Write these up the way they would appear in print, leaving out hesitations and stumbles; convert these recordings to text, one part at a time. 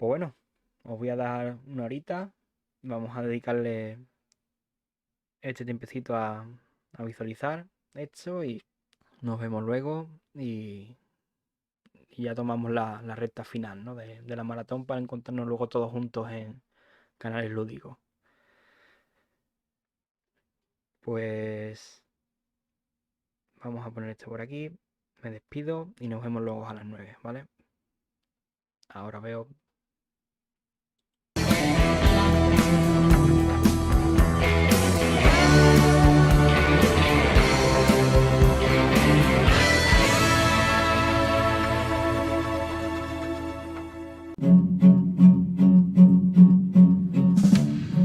Pues bueno, os voy a dar una horita. Vamos a dedicarle este tiempecito a visualizar esto y nos vemos luego y ya tomamos la recta final, ¿no? de la maratón para encontrarnos luego todos juntos en canales lúdicos. Pues vamos a poner esto por aquí. Me despido y nos vemos luego a las 9, ¿vale? Ahora veo.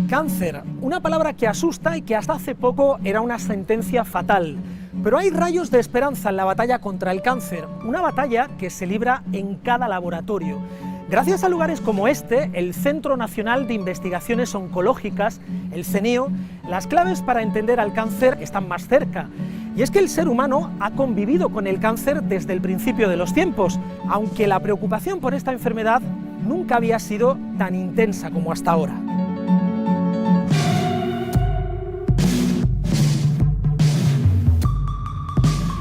Cáncer, una palabra que asusta y que hasta hace poco era una sentencia fatal. Pero hay rayos de esperanza en la batalla contra el cáncer, una batalla que se libra en cada laboratorio. Gracias a lugares como este, el Centro Nacional de Investigaciones Oncológicas, el CNIO, las claves para entender al cáncer están más cerca. Y es que el ser humano ha convivido con el cáncer desde el principio de los tiempos, aunque la preocupación por esta enfermedad nunca había sido tan intensa como hasta ahora.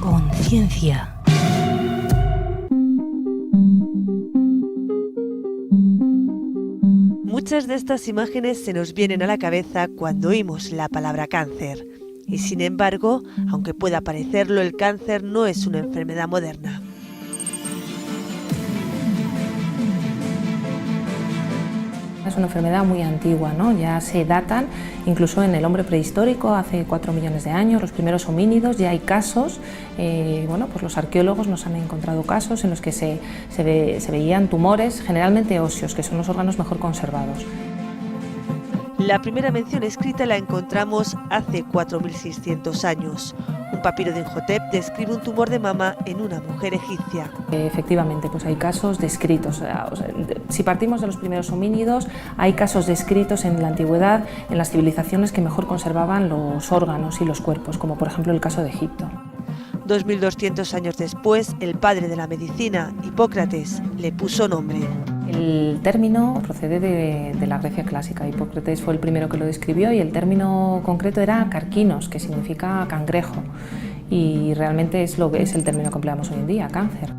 Conciencia. Muchas de estas imágenes se nos vienen a la cabeza cuando oímos la palabra cáncer. Y sin embargo, aunque pueda parecerlo, el cáncer no es una enfermedad moderna. Es una enfermedad muy antigua, ¿no? Ya se datan, incluso en el hombre prehistórico, hace 4 millones de años, los primeros homínidos, ya hay casos, pues los arqueólogos nos han encontrado casos en los que se veían tumores, generalmente óseos, que son los órganos mejor conservados. La primera mención escrita la encontramos hace 4.600 años. Un papiro de Imhotep describe un tumor de mama en una mujer egipcia. Efectivamente, pues hay casos descritos. Si partimos de los primeros homínidos, hay casos descritos en la antigüedad, en las civilizaciones que mejor conservaban los órganos y los cuerpos, como por ejemplo el caso de Egipto. 2200 años después, el padre de la medicina, Hipócrates, le puso nombre. El término procede de la Grecia clásica. Hipócrates fue el primero que lo describió y el término concreto era carquinos, que significa cangrejo, y realmente es el término que empleamos hoy en día, cáncer.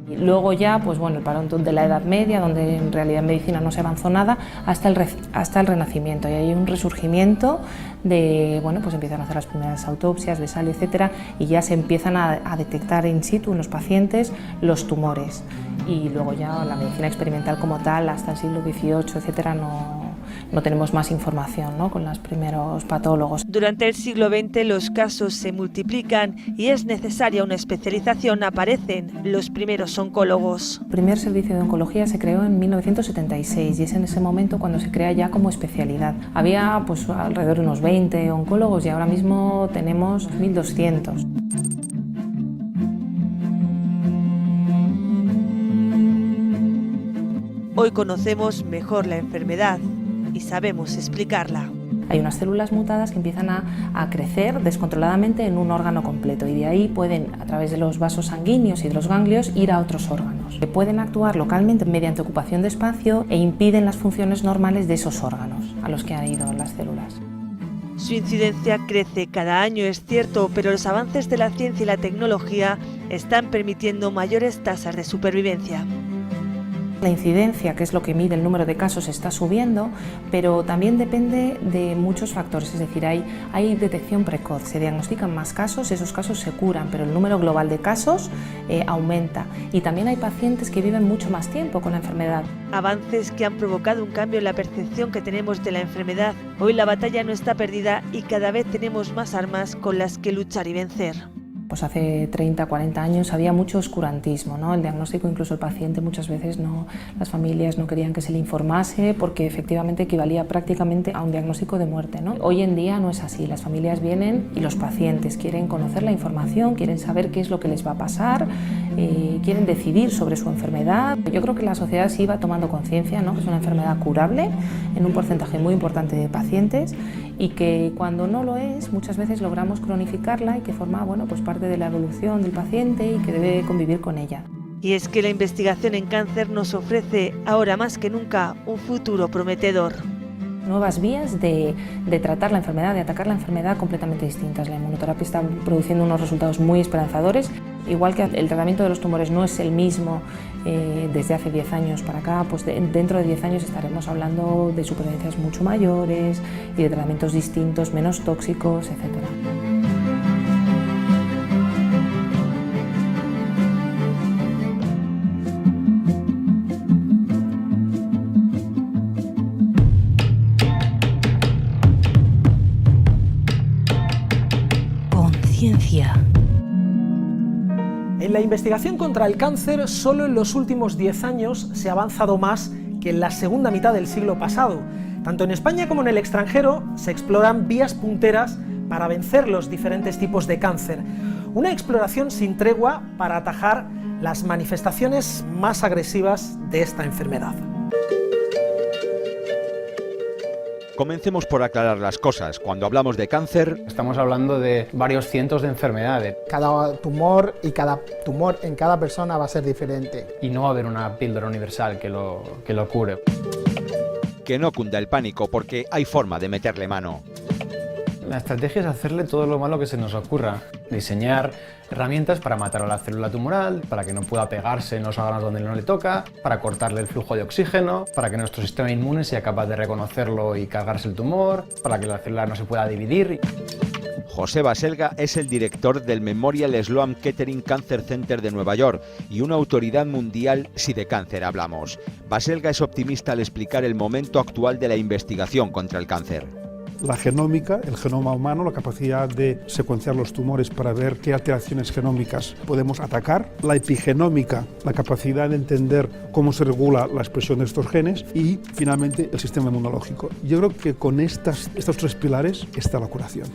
Y luego ya, pues bueno, el parón de la Edad Media, donde en realidad en medicina no se avanzó nada, hasta el Renacimiento, y hay un resurgimiento de, pues empiezan a hacer las primeras autopsias de sal, etcétera, y ya se empiezan a detectar in situ en los pacientes los tumores. Y luego ya la medicina experimental como tal, hasta el siglo XVIII, etcétera, no tenemos más información, ¿no?, con los primeros patólogos. Durante el siglo XX los casos se multiplican y es necesaria una especialización. Aparecen los primeros oncólogos. El primer servicio de oncología se creó en 1976 y es en ese momento cuando se crea ya como especialidad. Había pues alrededor de unos 20 oncólogos y ahora mismo tenemos 1.200. Hoy conocemos mejor la enfermedad y sabemos explicarla. Hay unas células mutadas que empiezan a crecer descontroladamente en un órgano completo y de ahí pueden, a través de los vasos sanguíneos y de los ganglios, ir a otros órganos. Pueden actuar localmente mediante ocupación de espacio e impiden las funciones normales de esos órganos a los que han ido las células. Su incidencia crece cada año, es cierto, pero los avances de la ciencia y la tecnología están permitiendo mayores tasas de supervivencia. La incidencia, que es lo que mide el número de casos, está subiendo, pero también depende de muchos factores, es decir, hay detección precoz, se diagnostican más casos, esos casos se curan, pero el número global de casos aumenta y también hay pacientes que viven mucho más tiempo con la enfermedad. Avances que han provocado un cambio en la percepción que tenemos de la enfermedad. Hoy la batalla no está perdida y cada vez tenemos más armas con las que luchar y vencer. Pues hace 30, 40 años había mucho oscurantismo, ¿no? El diagnóstico, incluso el paciente, muchas veces las familias no querían que se le informase porque efectivamente equivalía prácticamente a un diagnóstico de muerte, ¿no? Hoy en día no es así, las familias vienen y los pacientes quieren conocer la información, quieren saber qué es lo que les va a pasar, quieren decidir sobre su enfermedad. Yo creo que la sociedad sí va tomando conciencia, ¿no?, que es una enfermedad curable en un porcentaje muy importante de pacientes y que cuando no lo es, muchas veces logramos cronificarla y que forma, pues parte de la evolución del paciente y que debe convivir con ella. Y es que la investigación en cáncer nos ofrece ahora más que nunca un futuro prometedor. Nuevas vías de tratar la enfermedad, de atacar la enfermedad completamente distintas. La inmunoterapia está produciendo unos resultados muy esperanzadores. Igual que el tratamiento de los tumores no es el mismo desde hace 10 años para acá, pues dentro de 10 años estaremos hablando de supervivencias mucho mayores y de tratamientos distintos, menos tóxicos, etc. Conciencia. En la investigación contra el cáncer, solo en los últimos 10 años se ha avanzado más que en la segunda mitad del siglo pasado. Tanto en España como en el extranjero se exploran vías punteras para vencer los diferentes tipos de cáncer. Una exploración sin tregua para atajar las manifestaciones más agresivas de esta enfermedad. Comencemos por aclarar las cosas. Cuando hablamos de cáncer, estamos hablando de varios cientos de enfermedades. Cada tumor y cada tumor en cada persona va a ser diferente. Y no va a haber una píldora universal que lo cure. Que no cunda el pánico, porque hay forma de meterle mano. La estrategia es hacerle todo lo malo que se nos ocurra. Diseñar herramientas para matar a la célula tumoral, para que no pueda pegarse en los órganos donde no le toca, para cortarle el flujo de oxígeno, para que nuestro sistema inmune sea capaz de reconocerlo y cargarse el tumor, para que la célula no se pueda dividir. José Baselga es el director del Memorial Sloan Kettering Cancer Center de Nueva York y una autoridad mundial si de cáncer hablamos. Baselga es optimista al explicar el momento actual de la investigación contra el cáncer. La genómica, el genoma humano, la capacidad de secuenciar los tumores para ver qué alteraciones genómicas podemos atacar. La epigenómica, la capacidad de entender cómo se regula la expresión de estos genes. Y, finalmente, el sistema inmunológico. Yo creo que con estos tres pilares está la curación.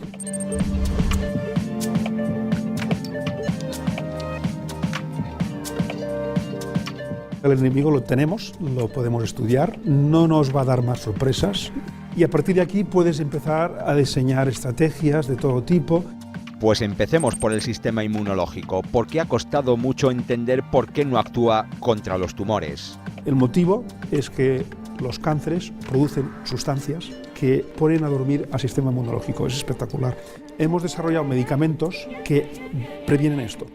El enemigo lo tenemos, lo podemos estudiar, no nos va a dar más sorpresas. Y a partir de aquí puedes empezar a diseñar estrategias de todo tipo. Pues empecemos por el sistema inmunológico, porque ha costado mucho entender por qué no actúa contra los tumores. El motivo es que los cánceres producen sustancias que ponen a dormir al sistema inmunológico. Es espectacular. Hemos desarrollado medicamentos que previenen esto.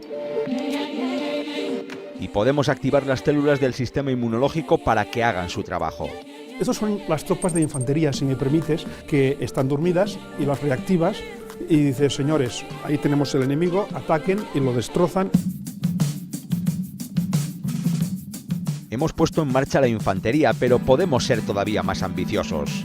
Y podemos activar las células del sistema inmunológico para que hagan su trabajo. Estas son las tropas de infantería, si me permites, que están dormidas y las reactivas y dices, señores, ahí tenemos el enemigo, ataquen y lo destrozan. Hemos puesto en marcha la infantería, pero podemos ser todavía más ambiciosos.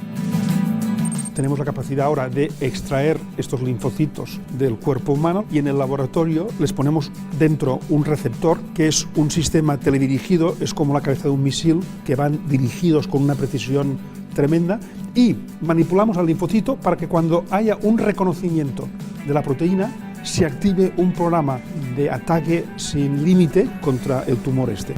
Tenemos la capacidad ahora de extraer estos linfocitos del cuerpo humano y en el laboratorio les ponemos dentro un receptor que es un sistema teledirigido, es como la cabeza de un misil, que van dirigidos con una precisión tremenda y manipulamos al linfocito para que cuando haya un reconocimiento de la proteína se active un programa de ataque sin límite contra el tumor este.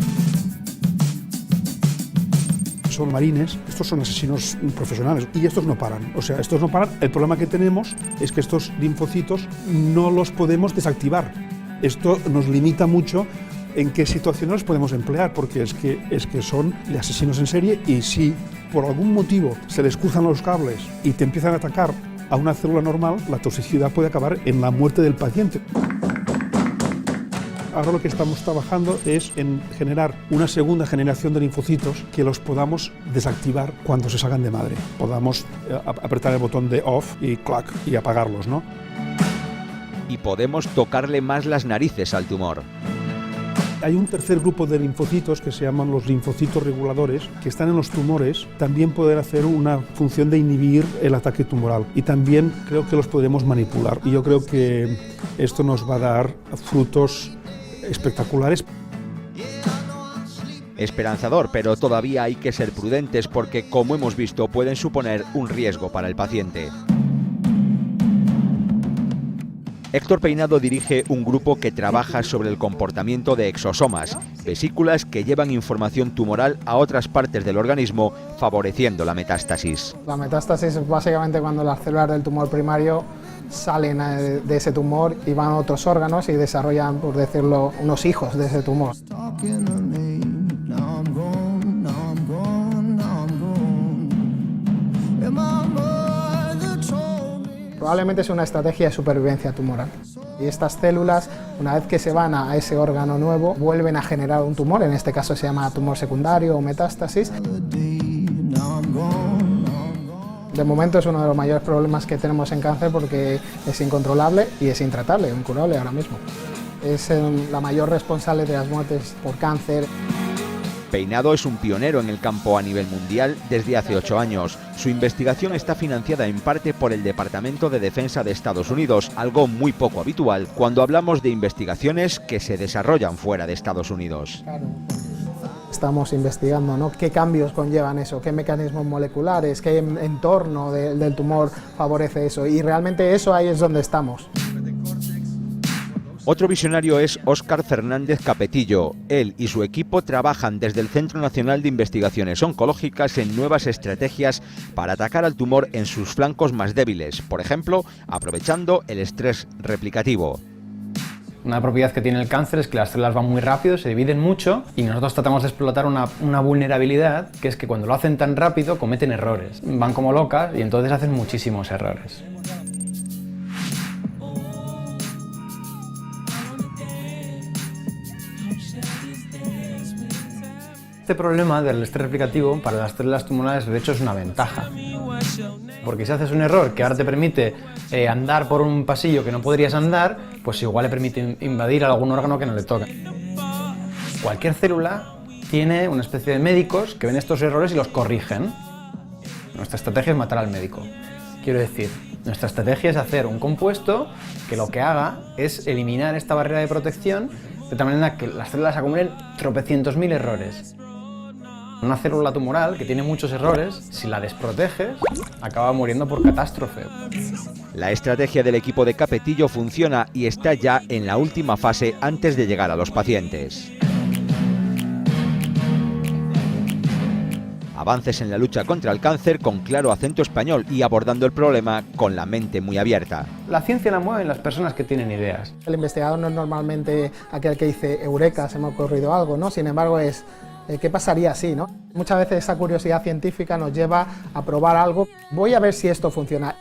Son marines, estos son asesinos profesionales y estos no paran, o sea, estos no paran. El problema que tenemos es que estos linfocitos no los podemos desactivar. Esto nos limita mucho en qué situaciones los podemos emplear, porque es que son de asesinos en serie y si por algún motivo se les cruzan los cables y te empiezan a atacar a una célula normal, la toxicidad puede acabar en la muerte del paciente. Ahora lo que estamos trabajando es en generar una segunda generación de linfocitos que los podamos desactivar cuando se salgan de madre. Podamos apretar el botón de off y clac y apagarlos, ¿no? Y podemos tocarle más las narices al tumor. Hay un tercer grupo de linfocitos que se llaman los linfocitos reguladores, que están en los tumores, también pueden hacer una función de inhibir el ataque tumoral y también creo que los podemos manipular. Y yo creo que esto nos va a dar frutos espectaculares. Esperanzador, pero todavía hay que ser prudentes porque, como hemos visto, pueden suponer un riesgo para el paciente. Héctor Peinado dirige un grupo que trabaja sobre el comportamiento de exosomas, vesículas que llevan información tumoral a otras partes del organismo, favoreciendo la metástasis. La metástasis es básicamente cuando las células del tumor primario salen de ese tumor y van a otros órganos y desarrollan, por decirlo, unos hijos de ese tumor. Probablemente es una estrategia de supervivencia tumoral. Y estas células, una vez que se van a ese órgano nuevo, vuelven a generar un tumor, en este caso se llama tumor secundario o metástasis. De momento es uno de los mayores problemas que tenemos en cáncer porque es incontrolable y es intratable, incurable ahora mismo. Es la mayor responsable de las muertes por cáncer. Peinado es un pionero en el campo a nivel mundial desde hace 8 años. Su investigación está financiada en parte por el Departamento de Defensa de Estados Unidos, algo muy poco habitual cuando hablamos de investigaciones que se desarrollan fuera de Estados Unidos. Estamos investigando, ¿no?, qué cambios conllevan eso, qué mecanismos moleculares, qué entorno del tumor favorece eso, y realmente eso ahí es donde estamos. Otro visionario es Óscar Fernández Capetillo. Él y su equipo trabajan desde el Centro Nacional de Investigaciones Oncológicas en nuevas estrategias para atacar al tumor en sus flancos más débiles, por ejemplo, aprovechando el estrés replicativo. Una propiedad que tiene el cáncer es que las células van muy rápido, se dividen mucho y nosotros tratamos de explotar una vulnerabilidad, que es que cuando lo hacen tan rápido cometen errores. Van como locas y entonces hacen muchísimos errores. Este problema del estrés replicativo para las células tumorales de hecho es una ventaja. Porque si haces un error que ahora te permite andar por un pasillo que no podrías andar, pues igual le permite invadir algún órgano que no le toca. Cualquier célula tiene una especie de médicos que ven estos errores y los corrigen. Nuestra estrategia es matar al médico. Quiero decir, nuestra estrategia es hacer un compuesto que lo que haga es eliminar esta barrera de protección de tal manera que las células acumulen tropecientos mil errores. Una célula tumoral que tiene muchos errores, si la desproteges, acaba muriendo por catástrofe. La estrategia del equipo de Capetillo funciona y está ya en la última fase antes de llegar a los pacientes. Avances en la lucha contra el cáncer con claro acento español y abordando el problema con la mente muy abierta. La ciencia la mueven las personas que tienen ideas. El investigador no es normalmente aquel que dice eureka, se me ha ocurrido algo, ¿no? Sin embargo es ¿qué pasaría si, no? Muchas veces esa curiosidad científica nos lleva a probar algo. Voy a ver si esto funciona.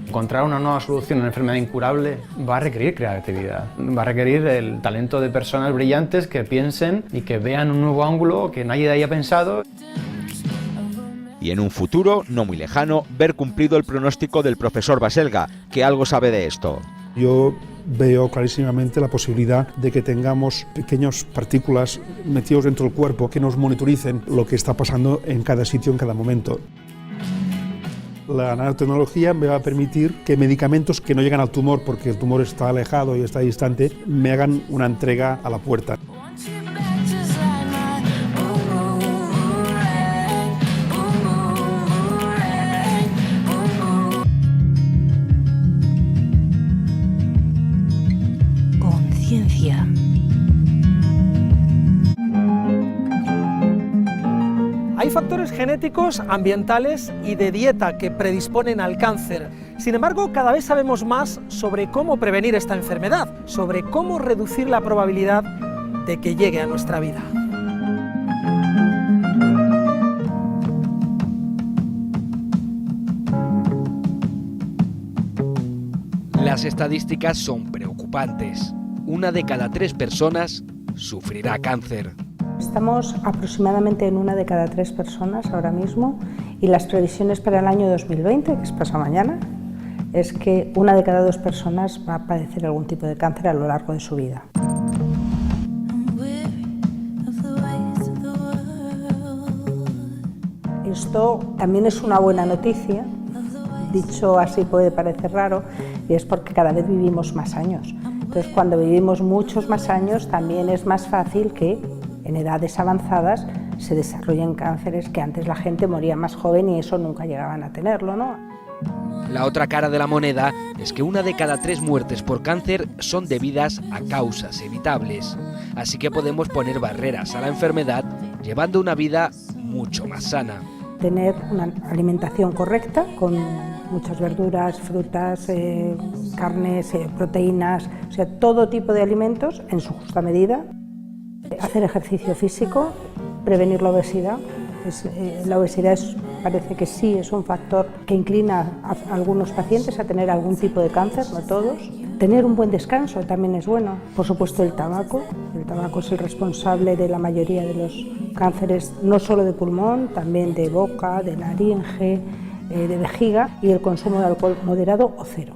Encontrar una nueva solución a una enfermedad incurable va a requerir creatividad, va a requerir el talento de personas brillantes que piensen y que vean un nuevo ángulo que nadie haya pensado. Y en un futuro, no muy lejano, ver cumplido el pronóstico del profesor Baselga, que algo sabe de esto. Yo veo clarísimamente la posibilidad de que tengamos pequeñas partículas metidos dentro del cuerpo que nos monitoricen lo que está pasando en cada sitio, en cada momento. La nanotecnología me va a permitir que medicamentos que no llegan al tumor, porque el tumor está alejado y está distante, me hagan una entrega a la puerta. Conciencia. Hay factores genéticos, ambientales y de dieta que predisponen al cáncer. Sin embargo, cada vez sabemos más sobre cómo prevenir esta enfermedad, sobre cómo reducir la probabilidad de que llegue a nuestra vida. Las estadísticas son preocupantes. 1 de cada 3 personas sufrirá cáncer. Estamos aproximadamente en 1 de cada 3 personas ahora mismo y las previsiones para el año 2020, que es pasado mañana, es que 1 de cada 2 personas va a padecer algún tipo de cáncer a lo largo de su vida. Esto también es una buena noticia, dicho así puede parecer raro, y es porque cada vez vivimos más años. Entonces, cuando vivimos muchos más años, también es más fácil que en edades avanzadas se desarrollen cánceres que antes la gente moría más joven y eso nunca llegaban a tenerlo, ¿no? La otra cara de la moneda es que 1 de cada 3 muertes por cáncer son debidas a causas evitables. Así que podemos poner barreras a la enfermedad llevando una vida mucho más sana. Tener una alimentación correcta con muchas verduras, frutas, carnes, proteínas, o sea, todo tipo de alimentos en su justa medida. Hacer ejercicio físico, prevenir la obesidad. La obesidad parece que sí es un factor que inclina a algunos pacientes a tener algún tipo de cáncer, no todos. Tener un buen descanso también es bueno. Por supuesto el tabaco es el responsable de la mayoría de los cánceres, no solo de pulmón, también de boca, de laringe, de vejiga, y el consumo de alcohol moderado o cero.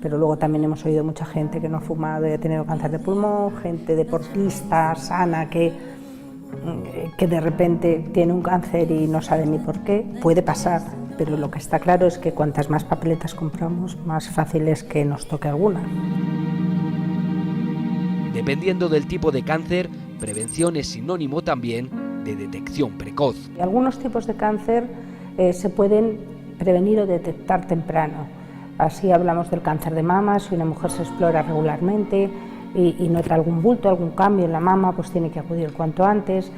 Pero luego también hemos oído mucha gente que no ha fumado y ha tenido cáncer de pulmón, gente deportista, sana, que de repente tiene un cáncer y no sabe ni por qué. Puede pasar, pero lo que está claro es que cuantas más papeletas compramos, más fácil es que nos toque alguna. Dependiendo del tipo de cáncer, prevención es sinónimo también de detección precoz. Algunos tipos de cáncer se pueden prevenir o detectar temprano. Así hablamos del cáncer de mama. Si una mujer se explora regularmente y nota algún bulto, algún cambio en la mama, pues tiene que acudir cuanto antes.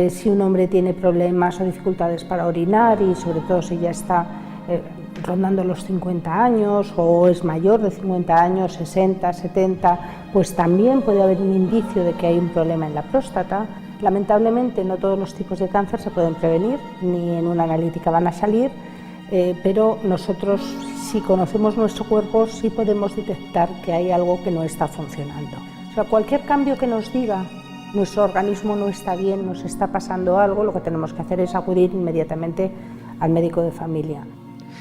Si un hombre tiene problemas o dificultades para orinar, y sobre todo si ya está rondando los 50 años o es mayor de 50 años, 60, 70, pues también puede haber un indicio de que hay un problema en la próstata. Lamentablemente no todos los tipos de cáncer se pueden prevenir, ni en una analítica van a salir, pero nosotros, si conocemos nuestro cuerpo, sí podemos detectar que hay algo que no está funcionando. O sea, cualquier cambio que nos diga nuestro organismo no está bien, nos está pasando algo, lo que tenemos que hacer es acudir inmediatamente al médico de familia.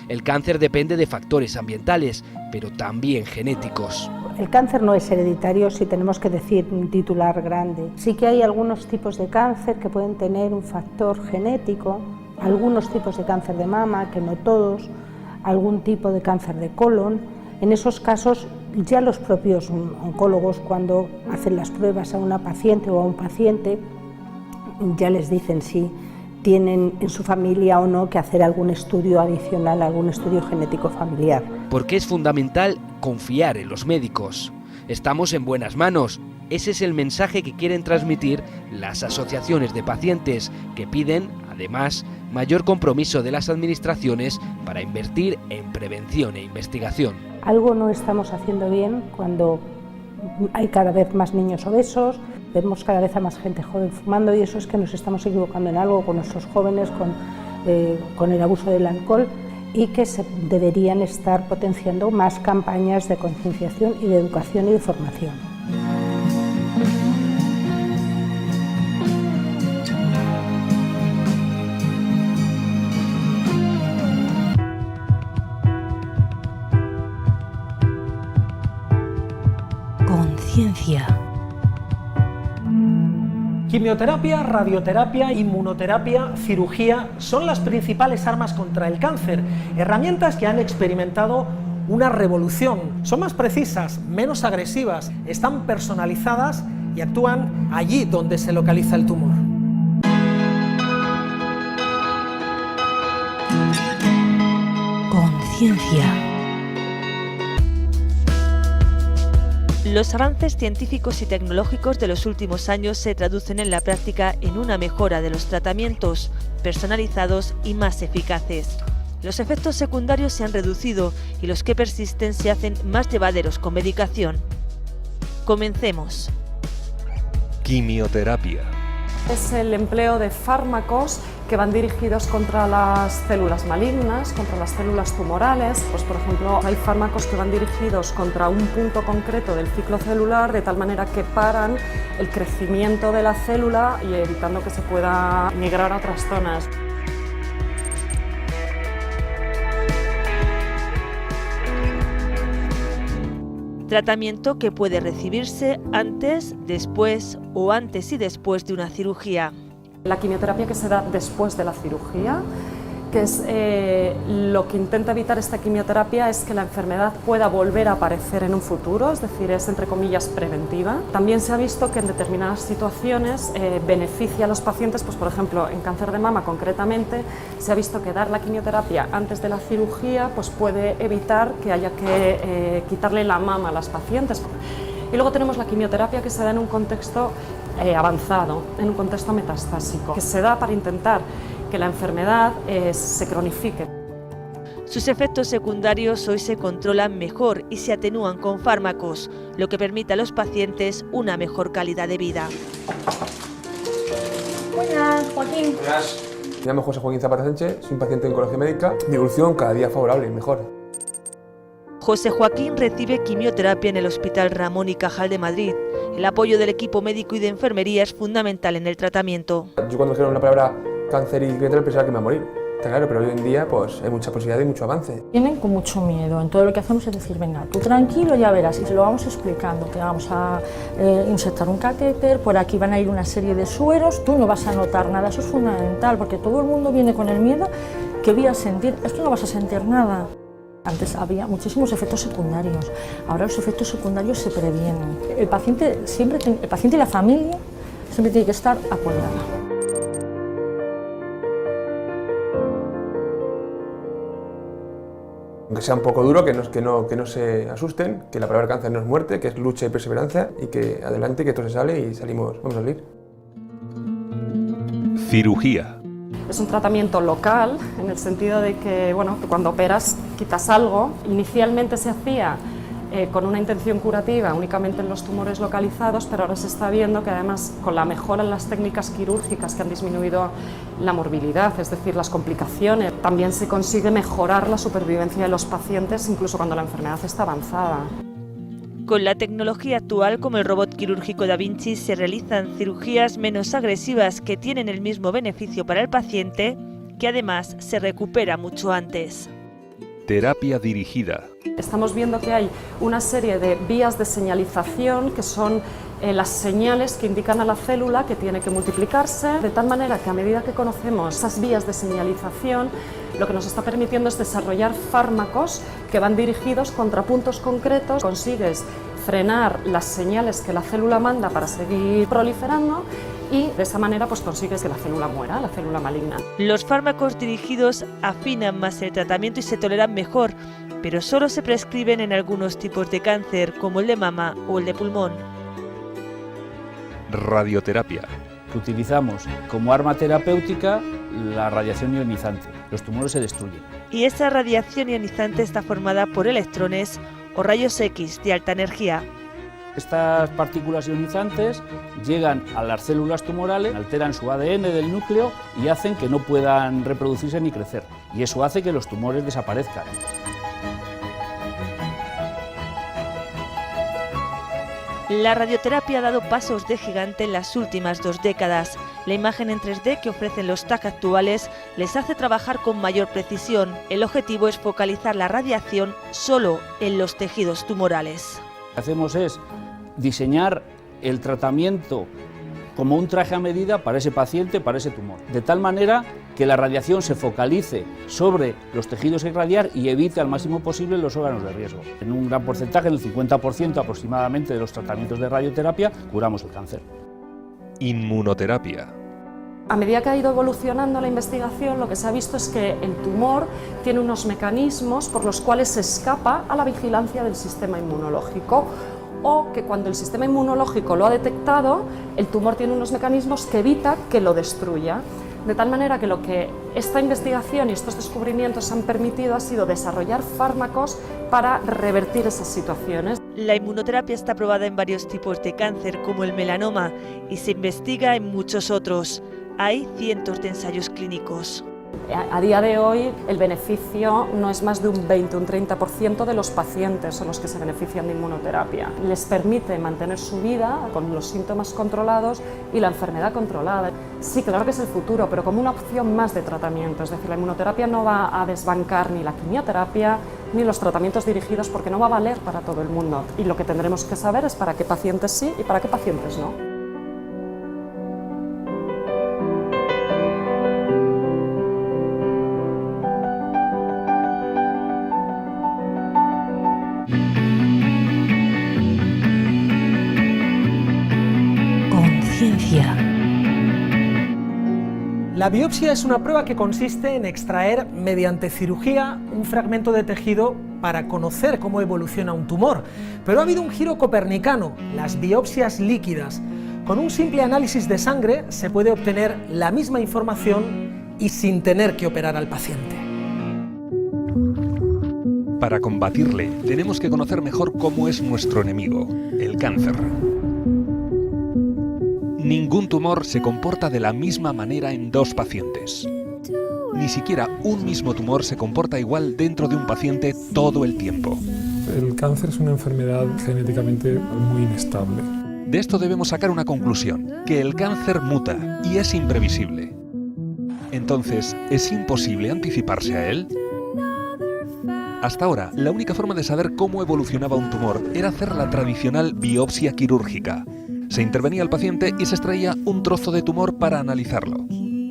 El cáncer depende de factores ambientales, pero también genéticos. El cáncer no es hereditario, si tenemos que decir un titular grande. Sí que hay algunos tipos de cáncer que pueden tener un factor genético, algunos tipos de cáncer de mama, que no todos, algún tipo de cáncer de colon. En esos casos, ya los propios oncólogos, cuando hacen las pruebas a una paciente o a un paciente, ya les dicen si tienen en su familia o no que hacer algún estudio adicional, algún estudio genético familiar. Porque es fundamental confiar en los médicos. Estamos en buenas manos. Ese es el mensaje que quieren transmitir las asociaciones de pacientes, que piden, además, mayor compromiso de las administraciones para invertir en prevención e investigación. Algo no estamos haciendo bien cuando hay cada vez más niños obesos, vemos cada vez a más gente joven fumando, y eso es que nos estamos equivocando en algo con nuestros jóvenes, con el abuso del alcohol, y que se deberían estar potenciando más campañas de concienciación y de educación y de formación. Conciencia. Quimioterapia, radioterapia, inmunoterapia, cirugía son las principales armas contra el cáncer, herramientas que han experimentado una revolución. Son más precisas, menos agresivas, están personalizadas y actúan allí donde se localiza el tumor. Conciencia. Los avances científicos y tecnológicos de los últimos años se traducen en la práctica en una mejora de los tratamientos personalizados y más eficaces. Los efectos secundarios se han reducido y los que persisten se hacen más llevaderos con medicación. Comencemos. Quimioterapia. Es el empleo de fármacos que van dirigidos contra las células malignas, contra las células tumorales. Pues, por ejemplo, hay fármacos que van dirigidos contra un punto concreto del ciclo celular, de tal manera que paran el crecimiento de la célula y evitando que se pueda migrar a otras zonas. Tratamiento que puede recibirse antes, después o antes y después de una cirugía. La quimioterapia que se da después de la cirugía que es lo que intenta evitar esta quimioterapia es que la enfermedad pueda volver a aparecer en un futuro, es decir, es entre comillas preventiva. También se ha visto que en determinadas situaciones beneficia a los pacientes, pues por ejemplo en cáncer de mama concretamente, se ha visto que dar la quimioterapia antes de la cirugía pues puede evitar que haya que quitarle la mama a las pacientes. Y luego tenemos la quimioterapia que se da en un contexto avanzado, en un contexto metastásico, que se da para intentar que la enfermedad se cronifique. Sus efectos secundarios hoy se controlan mejor y se atenúan con fármacos, lo que permite a los pacientes una mejor calidad de vida. Buenas, Joaquín. Buenas. Me llamo José Joaquín Zapata Sánchez, soy un paciente de oncología médica. Mi evolución cada día favorable y mejor. José Joaquín recibe quimioterapia en el Hospital Ramón y Cajal de Madrid. El apoyo del equipo médico y de enfermería es fundamental en el tratamiento. Yo cuando dijeron la palabra cáncer y quimioterapia pensaba que me iba a morir. Está claro, pero hoy en día pues, hay mucha posibilidad y mucho avance. Vienen con mucho miedo, en todo lo que hacemos es decir, venga, tú tranquilo, ya verás, y se lo vamos explicando, te vamos a insertar un catéter, por aquí van a ir una serie de sueros, tú no vas a notar nada, eso es fundamental, porque todo el mundo viene con el miedo que voy a sentir, esto no vas a sentir nada. Antes había muchísimos efectos secundarios, ahora los efectos secundarios se previenen. El paciente y la familia siempre tiene que estar apoyada. Aunque sea un poco duro, que no se asusten, que la palabra cáncer no es muerte, que es lucha y perseverancia y que adelante, que todo se sale y vamos a salir. Cirugía. Es un tratamiento local, en el sentido de que, bueno, cuando operas quitas algo. Inicialmente se hacía con una intención curativa únicamente en los tumores localizados, pero ahora se está viendo que además con la mejora en las técnicas quirúrgicas que han disminuido la morbilidad, es decir, las complicaciones, también se consigue mejorar la supervivencia de los pacientes incluso cuando la enfermedad está avanzada. Con la tecnología actual, como el robot quirúrgico Da Vinci, se realizan cirugías menos agresivas que tienen el mismo beneficio para el paciente, que además se recupera mucho antes. Terapia dirigida. Estamos viendo que hay una serie de vías de señalización que son las señales que indican a la célula que tiene que multiplicarse, de tal manera que a medida que conocemos esas vías de señalización, lo que nos está permitiendo es desarrollar fármacos que van dirigidos contra puntos concretos. Consigues frenar las señales que la célula manda para seguir proliferando y de esa manera pues consigues que la célula muera, la célula maligna. Los fármacos dirigidos afinan más el tratamiento y se toleran mejor, pero solo se prescriben en algunos tipos de cáncer, como el de mama o el de pulmón. Radioterapia. Utilizamos como arma terapéutica la radiación ionizante. Los tumores se destruyen. Y esa radiación ionizante está formada por electrones o rayos X de alta energía. Estas partículas ionizantes llegan a las células tumorales, alteran su ADN del núcleo y hacen que no puedan reproducirse ni crecer. Y eso hace que los tumores desaparezcan. La radioterapia ha dado pasos de gigante en las últimas 2 décadas. La imagen en 3D que ofrecen los TAC actuales les hace trabajar con mayor precisión. El objetivo es focalizar la radiación solo en los tejidos tumorales. Lo que hacemos es diseñar el tratamiento como un traje a medida para ese paciente, para ese tumor, de tal manera que la radiación se focalice sobre los tejidos a irradiar y evite al máximo posible los órganos de riesgo. En un gran porcentaje, en el 50% aproximadamente de los tratamientos de radioterapia, curamos el cáncer. Inmunoterapia. A medida que ha ido evolucionando la investigación, lo que se ha visto es que el tumor tiene unos mecanismos por los cuales se escapa a la vigilancia del sistema inmunológico, o que cuando el sistema inmunológico lo ha detectado, el tumor tiene unos mecanismos que evita que lo destruya. De tal manera que lo que esta investigación y estos descubrimientos han permitido ha sido desarrollar fármacos para revertir esas situaciones. La inmunoterapia está probada en varios tipos de cáncer, como el melanoma, y se investiga en muchos otros. Hay cientos de ensayos clínicos. A día de hoy el beneficio no es más de un 20 o un 30% de los pacientes son los que se benefician de inmunoterapia. Les permite mantener su vida con los síntomas controlados y la enfermedad controlada. Sí, claro que es el futuro, pero como una opción más de tratamiento. Es decir, la inmunoterapia no va a desbancar ni la quimioterapia ni los tratamientos dirigidos porque no va a valer para todo el mundo. Y lo que tendremos que saber es para qué pacientes sí y para qué pacientes no. La biopsia es una prueba que consiste en extraer mediante cirugía un fragmento de tejido para conocer cómo evoluciona un tumor. Pero ha habido un giro copernicano, las biopsias líquidas. Con un simple análisis de sangre se puede obtener la misma información y sin tener que operar al paciente. Para combatirle, tenemos que conocer mejor cómo es nuestro enemigo, el cáncer. Ningún tumor se comporta de la misma manera en dos pacientes. Ni siquiera un mismo tumor se comporta igual dentro de un paciente todo el tiempo. El cáncer es una enfermedad genéticamente muy inestable. De esto debemos sacar una conclusión, que el cáncer muta y es imprevisible. Entonces, ¿es imposible anticiparse a él? Hasta ahora, la única forma de saber cómo evolucionaba un tumor era hacer la tradicional biopsia quirúrgica. Se intervenía al paciente y se extraía un trozo de tumor para analizarlo.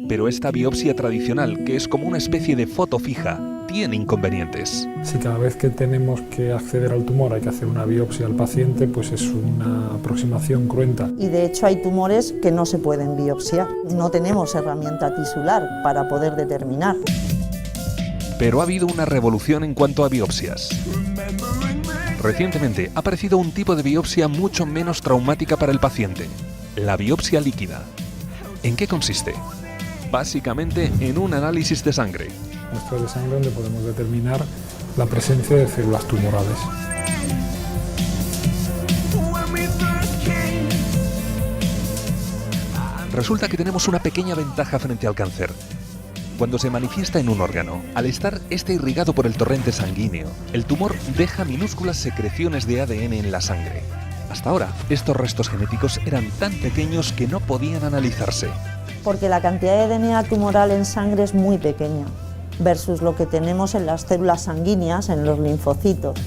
Pero esta biopsia tradicional, que es como una especie de foto fija, tiene inconvenientes. Si cada vez que tenemos que acceder al tumor hay que hacer una biopsia al paciente, pues es una aproximación cruenta. Y de hecho hay tumores que no se pueden biopsiar. No tenemos herramienta tisular para poder determinar. Pero ha habido una revolución en cuanto a biopsias. Recientemente ha aparecido un tipo de biopsia mucho menos traumática para el paciente, la biopsia líquida. ¿En qué consiste? Básicamente en un análisis de sangre. Muestras de sangre donde podemos determinar la presencia de células tumorales. Resulta que tenemos una pequeña ventaja frente al cáncer. Cuando se manifiesta en un órgano, al estar este irrigado por el torrente sanguíneo, el tumor deja minúsculas secreciones de ADN en la sangre. Hasta ahora, estos restos genéticos eran tan pequeños que no podían analizarse. Porque la cantidad de DNA tumoral en sangre es muy pequeña, versus lo que tenemos en las células sanguíneas, en los linfocitos.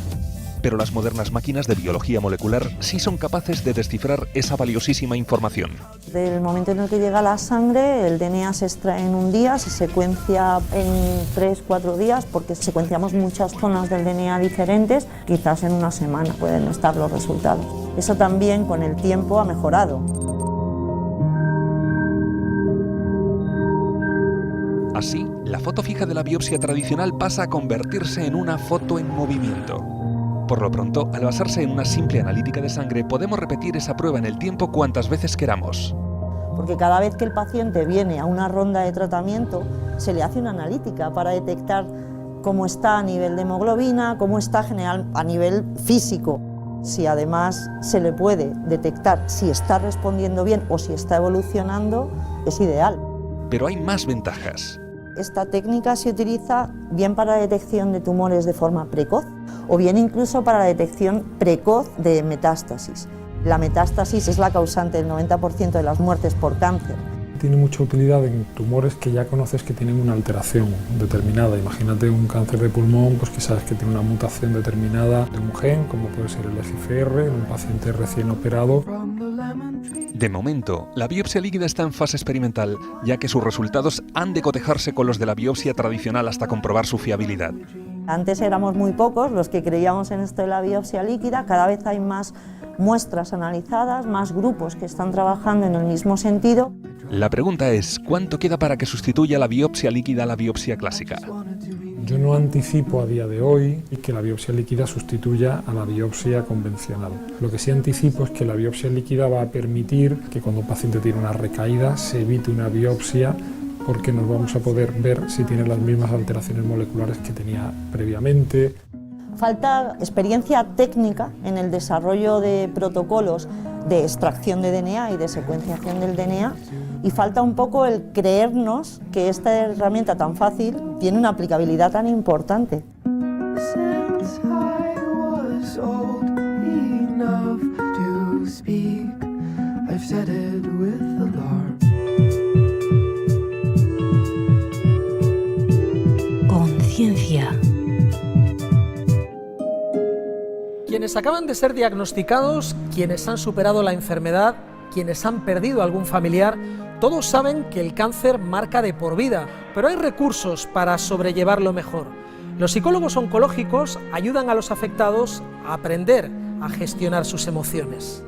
Pero las modernas máquinas de biología molecular sí son capaces de descifrar esa valiosísima información. Del momento en el que llega la sangre, el DNA se extrae en un día, se secuencia en 3-4 días, porque secuenciamos muchas zonas del DNA diferentes, quizás en una semana pueden estar los resultados. Eso también con el tiempo ha mejorado. Así, la foto fija de la biopsia tradicional pasa a convertirse en una foto en movimiento. Por lo pronto, al basarse en una simple analítica de sangre, podemos repetir esa prueba en el tiempo cuantas veces queramos. Porque cada vez que el paciente viene a una ronda de tratamiento, se le hace una analítica para detectar cómo está a nivel de hemoglobina, cómo está general a nivel físico. Si además se le puede detectar si está respondiendo bien o si está evolucionando, es ideal. Pero hay más ventajas. Esta técnica se utiliza bien para la detección de tumores de forma precoz o bien incluso para la detección precoz de metástasis. La metástasis es la causante del 90% de las muertes por cáncer. Tiene mucha utilidad en tumores que ya conoces que tienen una alteración determinada. Imagínate un cáncer de pulmón, pues que sabes que tiene una mutación determinada de un gen, como puede ser el EGFR, en un paciente recién operado. De momento, la biopsia líquida está en fase experimental, ya que sus resultados han de cotejarse con los de la biopsia tradicional hasta comprobar su fiabilidad. Antes éramos muy pocos los que creíamos en esto de la biopsia líquida, cada vez hay más muestras analizadas, más grupos que están trabajando en el mismo sentido. La pregunta es, ¿cuánto queda para que sustituya la biopsia líquida a la biopsia clásica? Yo no anticipo a día de hoy que la biopsia líquida sustituya a la biopsia convencional. Lo que sí anticipo es que la biopsia líquida va a permitir que cuando un paciente tiene una recaída se evite una biopsia, porque nos vamos a poder ver si tiene las mismas alteraciones moleculares que tenía previamente. Falta experiencia técnica en el desarrollo de protocolos de extracción de DNA y de secuenciación del DNA, y falta un poco el creernos que esta herramienta tan fácil tiene una aplicabilidad tan importante. Conciencia. Quienes acaban de ser diagnosticados, quienes han superado la enfermedad, quienes han perdido algún familiar, todos saben que el cáncer marca de por vida, pero hay recursos para sobrellevarlo mejor. Los psicólogos oncológicos ayudan a los afectados a aprender a gestionar sus emociones.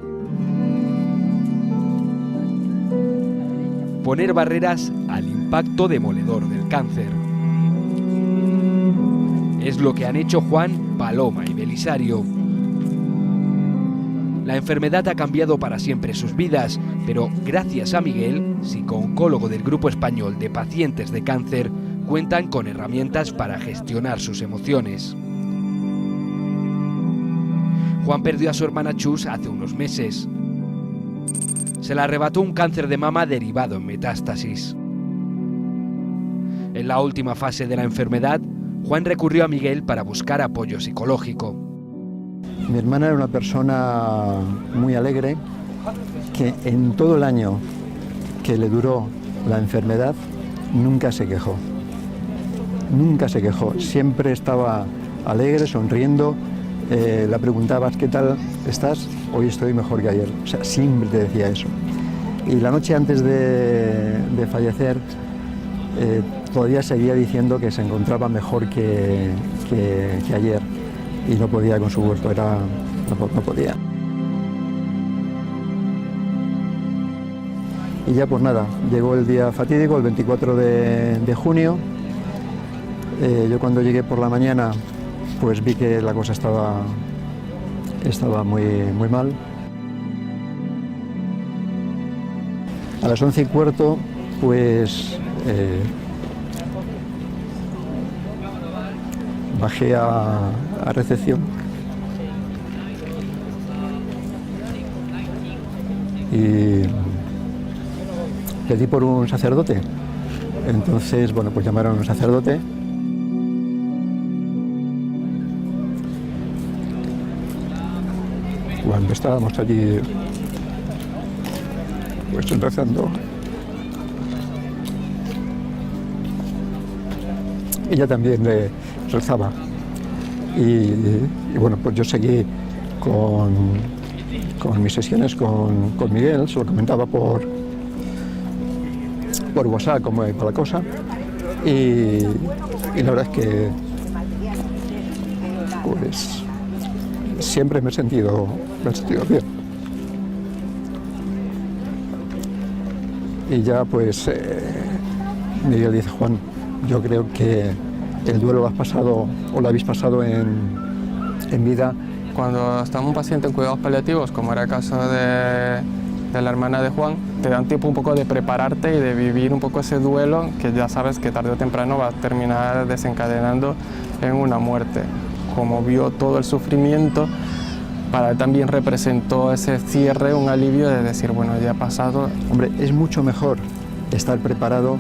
poner barreras al impacto demoledor del cáncer. Es lo que han hecho Juan, Paloma y Belisario. La enfermedad ha cambiado para siempre sus vidas, pero gracias a Miguel, psicooncólogo del Grupo Español de Pacientes de Cáncer, cuentan con herramientas para gestionar sus emociones. Juan perdió a su hermana Chus hace unos meses. Se le arrebató un cáncer de mama derivado en metástasis. En la última fase de la enfermedad, Juan recurrió a Miguel para buscar apoyo psicológico. Mi hermana era una persona muy alegre, que en todo el año que le duró la enfermedad nunca se quejó. Nunca se quejó, siempre estaba alegre, sonriendo. Le preguntabas, ¿qué tal estás? Hoy estoy mejor que ayer. O sea, siempre te decía eso. Y la noche antes de fallecer, todavía seguía diciendo que se encontraba mejor que ayer. Y no podía con su huerto, no podía. Y ya pues nada, llegó el día fatídico, el 24 de junio. Yo cuando llegué por la mañana, pues vi que la cosa estaba muy mal. A las 11:15, pues bajé a recepción y pedí por un sacerdote. Entonces, bueno, pues llamaron a un sacerdote. Cuando estábamos allí, pues rezando, ella también rezaba. Y bueno, pues yo seguí con mis sesiones con Miguel, se lo comentaba por WhatsApp cómo iba la cosa. Y la verdad es que pues siempre me he sentido bien. Y ya pues Miguel dice, Juan, yo creo que el duelo lo has pasado o lo habéis pasado en vida. Cuando está un paciente en cuidados paliativos, como era el caso de la hermana de Juan, te dan tiempo un poco de prepararte y de vivir un poco ese duelo que ya sabes que tarde o temprano va a terminar desencadenando en una muerte. Como vio todo el sufrimiento, para él también representó ese cierre, un alivio de decir, bueno, ya ha pasado. Hombre, es mucho mejor estar preparado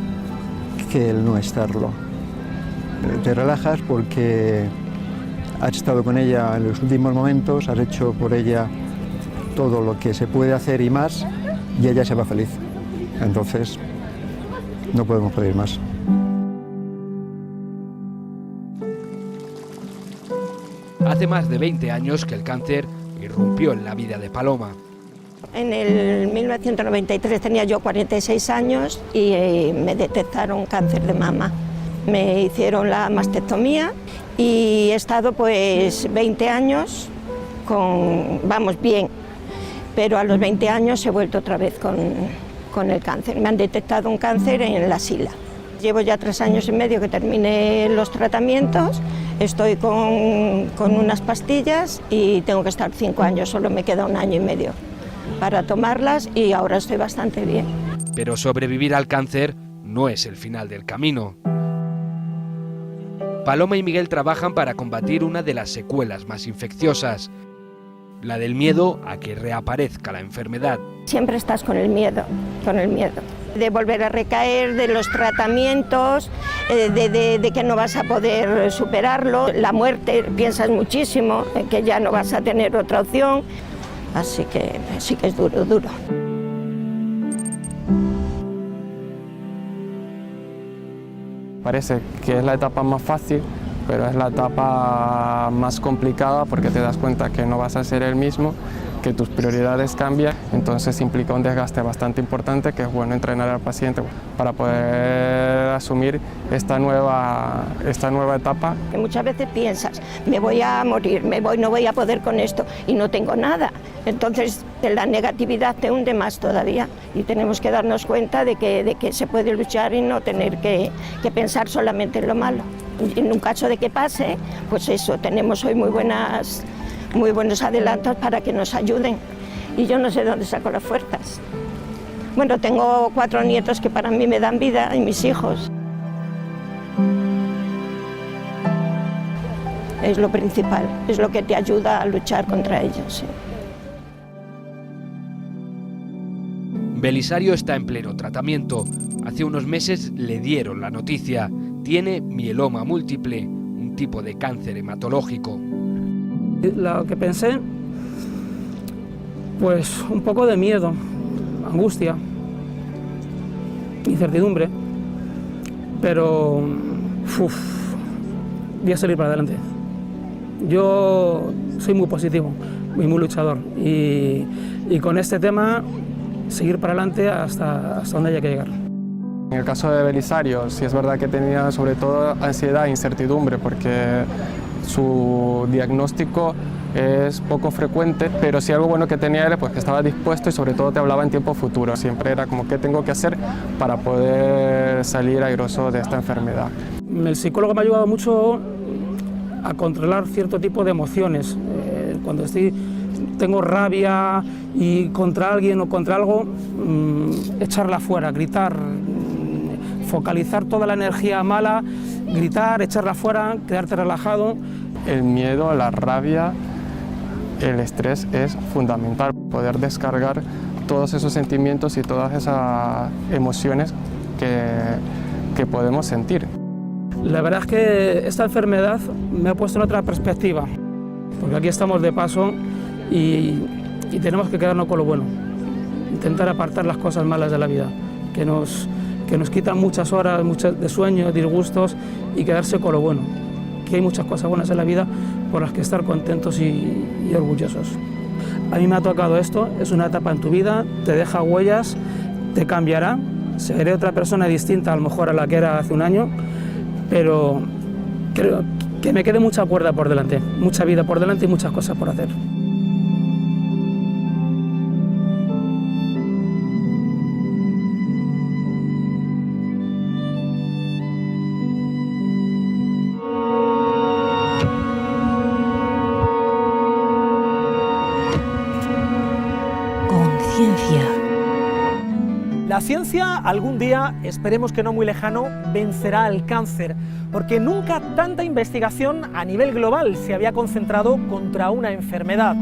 que el no estarlo. Te relajas porque has estado con ella en los últimos momentos, has hecho por ella todo lo que se puede hacer y más, y ella se va feliz. Entonces, no podemos pedir más. Hace más de 20 años que el cáncer irrumpió en la vida de Paloma. En el 1993 tenía yo 46 años y me detectaron cáncer de mama. Me hicieron la mastectomía y he estado pues 20 años bien, pero a los 20 años he vuelto otra vez con el cáncer. Me han detectado un cáncer en la axila. Llevo ya 3 años y medio que terminé los tratamientos, estoy con unas pastillas y tengo que estar 5 años, solo me queda 1 año y medio para tomarlas y ahora estoy bastante bien. Pero sobrevivir al cáncer no es el final del camino. Paloma y Miguel trabajan para combatir una de las secuelas más infecciosas, la del miedo a que reaparezca la enfermedad. Siempre estás con el miedo, de volver a recaer, de los tratamientos, de que no vas a poder superarlo, la muerte, piensas muchísimo, que ya no vas a tener otra opción, así que sí que es duro. Parece que es la etapa más fácil, pero es la etapa más complicada porque te das cuenta que no vas a ser el mismo, que tus prioridades cambian, entonces implica un desgaste bastante importante que es bueno entrenar al paciente para poder asumir esta nueva etapa. Que muchas veces piensas, me voy a morir, no voy a poder con esto y no tengo nada. Entonces La negatividad te hunde más todavía y tenemos que darnos cuenta de que se puede luchar y no tener que pensar solamente en lo malo. Y en un caso de que pase, pues eso, tenemos hoy muy buenos adelantos para que nos ayuden. Y yo no sé dónde saco las fuerzas. Bueno, tengo 4 nietos que para mí me dan vida y mis hijos. Es lo principal, es lo que te ayuda a luchar contra ellos. Sí. Belisario está en pleno tratamiento. Hace unos meses le dieron la noticia. Tiene mieloma múltiple, un tipo de cáncer hematológico. Lo que pensé, pues un poco de miedo, angustia, incertidumbre, pero voy a salir para adelante. Yo soy muy positivo y muy luchador y con este tema seguir para adelante hasta donde haya que llegar. En el caso de Belisario, sí es verdad que tenía sobre todo ansiedad e incertidumbre porque su diagnóstico es poco frecuente, pero sí algo bueno que tenía era pues, que estaba dispuesto y sobre todo te hablaba en tiempo futuro. Siempre era como qué tengo que hacer para poder salir airoso de esta enfermedad. El psicólogo me ha ayudado mucho a controlar cierto tipo de emociones. Cuando tengo rabia y contra alguien o contra algo, echarla fuera, gritar, focalizar toda la energía mala, gritar, echarla fuera, quedarte relajado. El miedo, la rabia, el estrés es fundamental, poder descargar todos esos sentimientos y todas esas emociones que podemos sentir. La verdad es que esta enfermedad me ha puesto en otra perspectiva, porque aquí estamos de paso y tenemos que quedarnos con lo bueno, intentar apartar las cosas malas de la vida, que nos quitan muchas horas de sueño, disgustos y quedarse con lo bueno, que hay muchas cosas buenas en la vida por las que estar contentos y orgullosos. A mí me ha tocado esto, es una etapa en tu vida, te deja huellas, te cambiará, seré otra persona distinta a lo mejor a la que era hace un año, pero creo que me quede mucha cuerda por delante, mucha vida por delante y muchas cosas por hacer. La ciencia algún día, esperemos que no muy lejano, vencerá al cáncer, porque nunca tanta investigación a nivel global se había concentrado contra una enfermedad.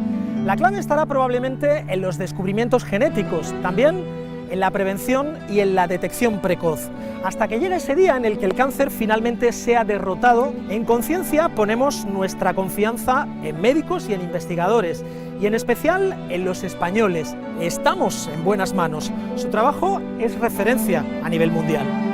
La clave estará probablemente en los descubrimientos genéticos, también en la prevención y en la detección precoz, hasta que llegue ese día en el que el cáncer finalmente sea derrotado. En Conciencia ponemos nuestra confianza en médicos y en investigadores, y en especial en los españoles. Estamos en buenas manos. Su trabajo es referencia a nivel mundial.